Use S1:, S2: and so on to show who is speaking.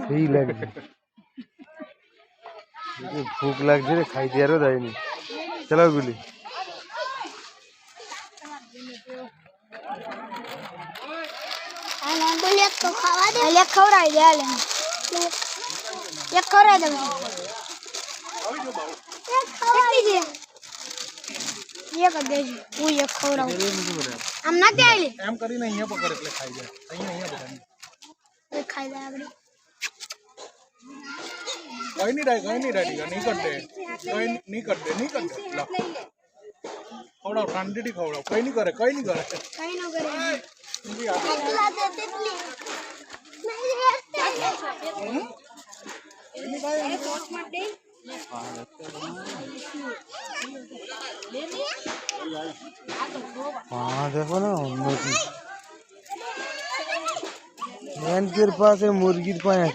S1: सही लग भूख लग जी खाई दिया रो दाई नहीं चलो गुली
S2: तो खावा दे ले खवराई दे ले एक खवराई दे एक खवराई दे ये कर दे वो ये खवराऊ हम ना दे ले
S3: एम करी नहीं है पकड़ के खाई जा सही नहीं है पता
S2: ये खाई दे अपनी
S3: कोई नहीं डालेगा नहीं करते कोई नहीं करते ला खवड़ाओ ठंडी खवड़ाओ कोई नहीं करे
S2: कहीं ना करे ला दे तितली
S1: हाँ देखो ना मुर्गी के पास है मुर्गी पाए